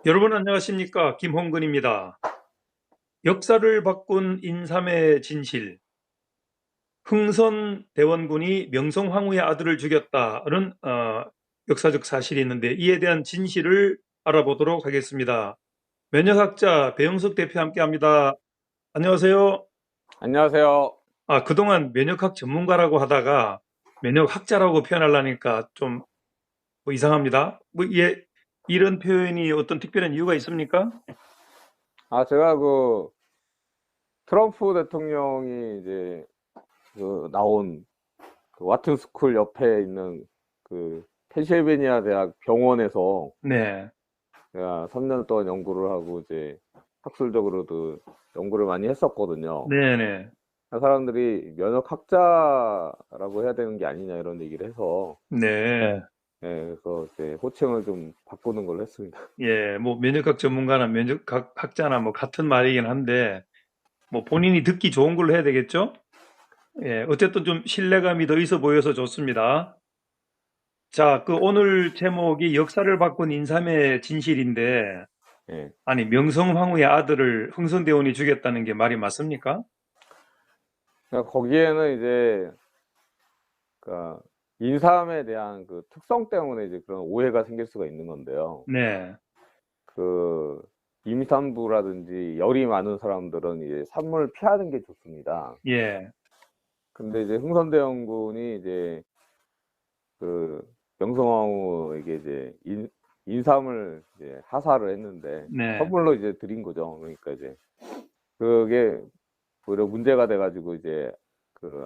여러분 안녕하십니까? 김홍근입니다. 역사를 바꾼 인삼의 진실. 흥선 대원군이 명성황후의 아들을 죽였다는 역사적 사실이 있는데 이에 대한 진실을 알아보도록 하겠습니다. 면역학자 배영석 대표 함께합니다. 안녕하세요. 안녕하세요. 그동안 면역학 전문가라고 하다가 면역학자라고 표현하려니까 좀 이상합니다. 이런 표현이 어떤 특별한 이유가 있습니까? 제가 트럼프 대통령이 이제 나온 와튼 스쿨 옆에 있는 펜실베니아 대학 병원에서 네, 제가 3년 동안 연구를 하고 이제 학술적으로도 연구를 많이 했었거든요. 네네, 사람들이 면역학자라고 해야 되는 게 아니냐 이런 얘기를 해서, 네. 그래서 이제 호칭을 좀 바꾸는 걸로 했습니다. 예, 뭐 면역학 전문가나 면역학 학자나 뭐 같은 말이긴 한데 뭐 본인이 듣기 좋은 걸로 해야 되겠죠? 예, 어쨌든 좀 신뢰감이 더 있어 보여서 좋습니다. 자, 오늘 제목이 역사를 바꾼 인삼의 진실인데 예. 아니 명성황후의 아들을 흥선대원이 죽였다는 게 말이 맞습니까? 그러니까 거기에는 이제 그러니까 인삼에 대한 특성 때문에 이제 그런 오해가 생길 수가 있는 건데요. 네, 그 임산부라든지 열이 많은 사람들은 이제 산모를 피하는 게 좋습니다. 예, 근데 이제 흥선대원군이 이제 그 명성황후에게 이제 인삼을 이제 하사를 했는데 네, 선물로 이제 드린 거죠. 그러니까 이제 그게 오히려 문제가 돼가지고 이제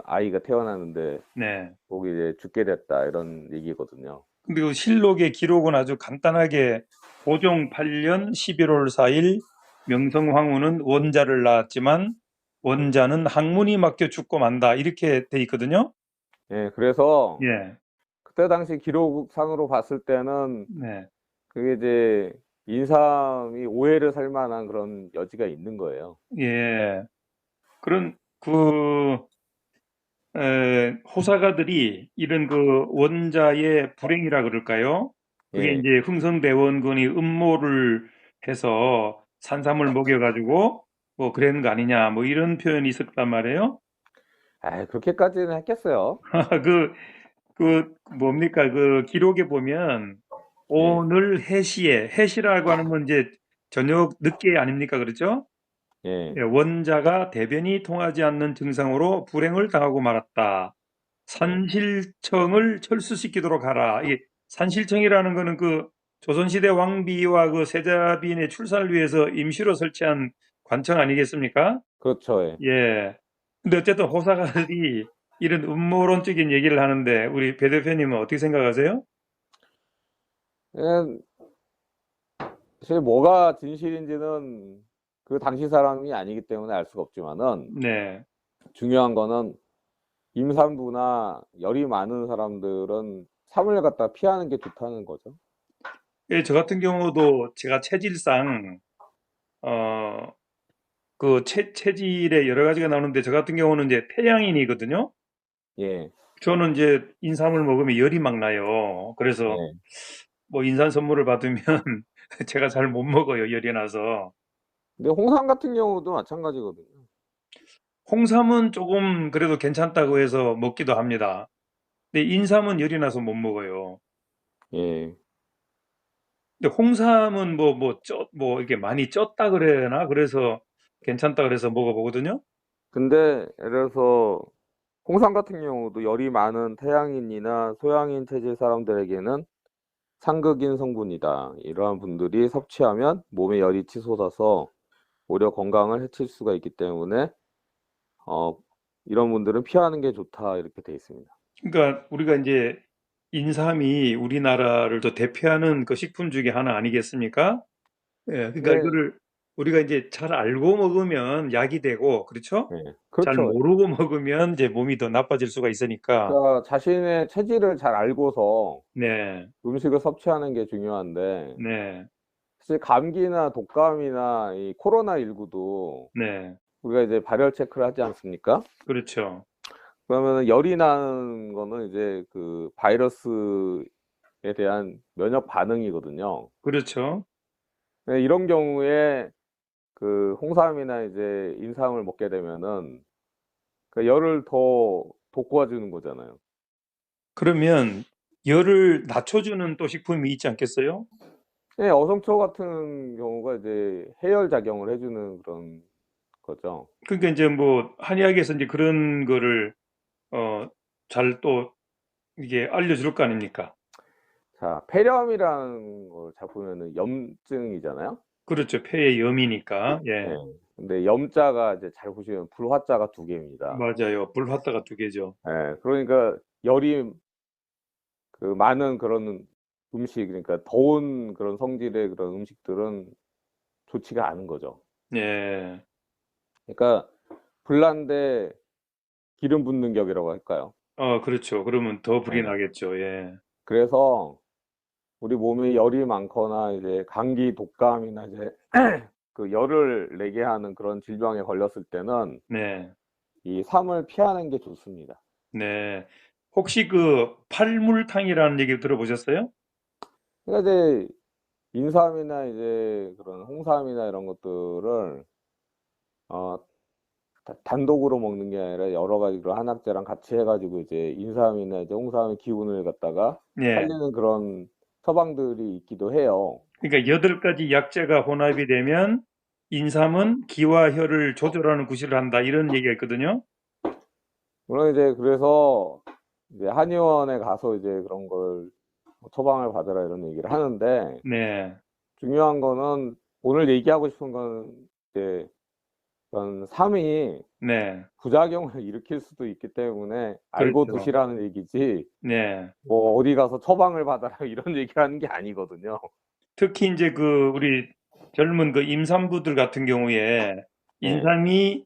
아이가 태어나는데 네. 거기 이제 죽게 됐다 이런 얘기거든요. 근데 그 실록의 기록은 아주 간단하게 고종 8년 11월 4일 명성황후는 원자를 낳았지만 원자는 학문이 맡겨 죽고 만다 이렇게 돼 있거든요. 예, 그래서 예, 그때 당시 기록상으로 봤을 때는 네, 그게 이제 인삼이 오해를 살 만한 그런 여지가 있는 거예요. 예. 그런 호사가들이 이런 원자의 불행이라 그럴까요? 그게 예. 이제 흥성대원군이 음모를 해서 산삼을 먹여가지고 뭐 그랬는 거 아니냐 뭐 이런 표현이 있었단 말이에요. 그렇게까지는 했겠어요. 뭡니까? 기록에 보면 예. 오늘 해시라고 하는 건 이제 저녁 늦게 아닙니까? 그렇죠? 예. 예, 원자가 대변이 통하지 않는 증상으로 불행을 당하고 말았다. 예. 산실청을 철수시키도록 하라. 이 산실청이라는 거는 조선시대 왕비와 세자빈의 출산을 위해서 임시로 설치한 관청 아니겠습니까? 그렇죠. 예. 예. 근데 어쨌든 호사가들이 이런 음모론적인 얘기를 하는데 우리 배 대표님은 어떻게 생각하세요? 예, 사실 뭐가 진실인지는 그 당시 사람이 아니기 때문에 알 수가 없지만은 네. 중요한 거는 임산부나 열이 많은 사람들은 삶을 갖다 피하는 게 좋다는 거죠. 예, 저 같은 경우도 제가 체질상 어, 체질에 여러 가지가 나오는데 저 같은 경우는 이제 태양인이거든요. 예. 저는 이제 인삼을 먹으면 열이 막 나요. 그래서 예. 뭐 인삼 선물을 받으면 제가 잘 못 먹어요. 열이 나서. 근데 홍삼 같은 경우도 마찬가지거든요. 홍삼은 조금 그래도 괜찮다고 해서 먹기도 합니다. 근데 인삼은 열이 나서 못 먹어요. 예. 근데 홍삼은 이렇게 많이 쪘다 그래나? 그래서 괜찮다 그래서 먹어보거든요. 근데 예를 들어서 홍삼 같은 경우도 열이 많은 태양인이나 소양인 체질 사람들에게는 상극인 성분이다. 이러한 분들이 섭취하면 몸에 열이 치솟아서 오히려 건강을 해칠 수가 있기 때문에 어, 이런 분들은 피하는 게 좋다 이렇게 돼 있습니다. 그러니까 우리가 이제 인삼이 우리나라를 또 대표하는 그 식품 중에 하나 아니겠습니까? 예, 그러니까 네, 이거를 우리가 이제 잘 알고 먹으면 약이 되고, 그렇죠? 네, 잘 그렇죠. 모르고 먹으면 이제 몸이 더 나빠질 수가 있으니까. 그러니까 자신의 체질을 잘 알고서 네, 음식을 섭취하는 게 중요한데 네, 사실 감기나 독감이나 이 코로나19도 네, 우리가 이제 발열 체크를 하지 않습니까? 그렇죠. 그러면 열이 나는 거는 이제 그 바이러스에 대한 면역 반응이거든요. 그렇죠. 네, 이런 경우에 그 홍삼이나 이제 인삼을 먹게 되면은 그 열을 더 돋궈 주는 거잖아요. 그러면 열을 낮춰주는 또 식품이 있지 않겠어요? 네, 어성초 같은 경우가 이제 해열 작용을 해주는 그런 거죠. 그러니까 이제 뭐 한의학에서 이제 그런 거를 잘 또 이게 알려줄 거 아닙니까? 자, 폐렴이라는 걸 잘 보면은 염증이잖아요. 그렇죠. 폐의 염이니까. 예. 예. 근데 염자가 이제 잘 보시면 불화자가 두 개입니다. 맞아요. 불화자가 두 개죠. 예. 그러니까 열이 그 많은 그런 음식, 그러니까 더운 그런 성질의 그런 음식들은 좋지가 않은 거죠. 예. 그러니까 불난데 기름 붓는 격이라고 할까요? 그렇죠. 그러면 더 불이 예. 나겠죠. 예. 그래서 우리 몸에 열이 많거나 이제 감기, 독감이나 이제 그 열을 내게 하는 그런 질병에 걸렸을 때는 네. 이 삼을 피하는 게 좋습니다. 네. 혹시 그 팔물탕이라는 얘기 들어보셨어요? 그러니까 이제 인삼이나 이제 그런 홍삼이나 이런 것들을 어 단독으로 먹는 게 아니라 여러 가지 그런 한약재랑 같이 해 가지고 이제 인삼이나 이제 홍삼의 기운을 갖다가 예. 살리는 그런 처방들이 있기도 해요. 그러니까 8가지 약재가 혼합이 되면 인삼은 기와 혈을 조절하는 구실을 한다. 이런 얘기가 있거든요. 물론 이제 그래서 이제 한의원에 가서 이제 그런 걸 처방을 받으라 이런 얘기를 하는데 네. 중요한 거는 오늘 얘기하고 싶은 건 이제 그런 삼이 네. 부작용을 일으킬 수도 있기 때문에 알고 그렇죠. 드시라는 얘기지 네. 뭐 어디 가서 처방을 받아라 이런 얘기를 하는 게 아니거든요. 특히 이제 그 우리 젊은 그 임산부들 같은 경우에 예. 인삼이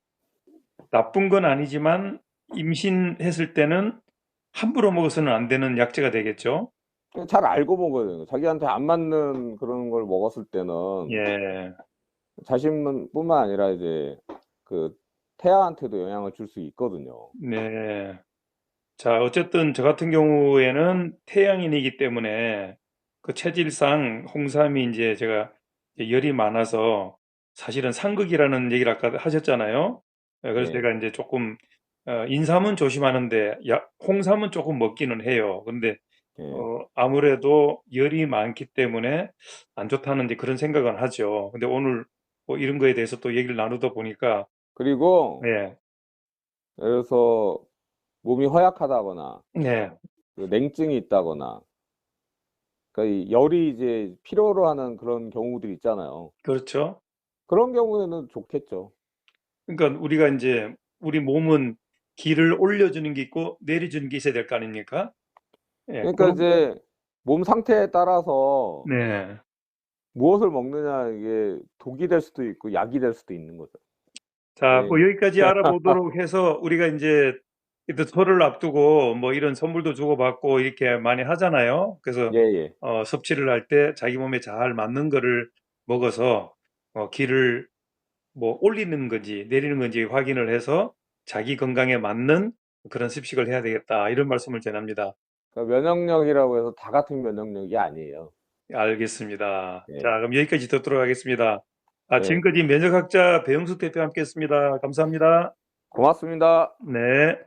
나쁜 건 아니지만 임신했을 때는 함부로 먹어서는 안 되는 약재가 되겠죠. 잘 알고 먹어야 돼요. 자기한테 안 맞는 그런 걸 먹었을 때는 예. 자신 뿐만 아니라 이제 그 태아한테도 영향을 줄 수 있거든요. 네. 자, 어쨌든 저 같은 경우에는 태양인이기 때문에 그 체질상 홍삼이 이제 제가 이제 열이 많아서 사실은 상극이라는 얘기를 아까 하셨잖아요. 그래서 예. 제가 이제 조금 인삼은 조심하는데 홍삼은 조금 먹기는 해요. 근데 예. 아무래도 열이 많기 때문에 안 좋다는 이제 그런 생각은 하죠. 근데 오늘 뭐 이런 거에 대해서 또 얘기를 나누다 보니까 그리고 네, 예를 들어서 몸이 허약하다거나 네, 그 냉증이 있다거나 그러니까 이 열이 이제 필요로 하는 그런 경우들이 있잖아요. 그렇죠. 그런 경우에는 좋겠죠. 그러니까 우리가 이제 우리 몸은 기를 올려주는 게 있고 내려주는 게 있어야 될 거 아닙니까? 예, 그러니까 그런, 이제 몸 상태에 따라서 네. 무엇을 먹느냐 이게 독이 될 수도 있고 약이 될 수도 있는 거죠. 자, 예. 뭐 여기까지 알아보도록 해서 우리가 이제 또 설을 앞두고 뭐 이런 선물도 주고받고 이렇게 많이 하잖아요. 그래서 예예. 섭취를 할 때 자기 몸에 잘 맞는 거를 먹어서 기를 뭐 올리는 건지 내리는 건지 확인을 해서 자기 건강에 맞는 그런 습식을 해야 되겠다. 이런 말씀을 전합니다. 그러니까 면역력이라고 해서 다 같은 면역력이 아니에요. 알겠습니다. 자, 예. 그럼 여기까지 듣도록 하겠습니다. 예. 지금까지 면역학자 배영숙 대표와 함께했습니다. 감사합니다. 고맙습니다. 네.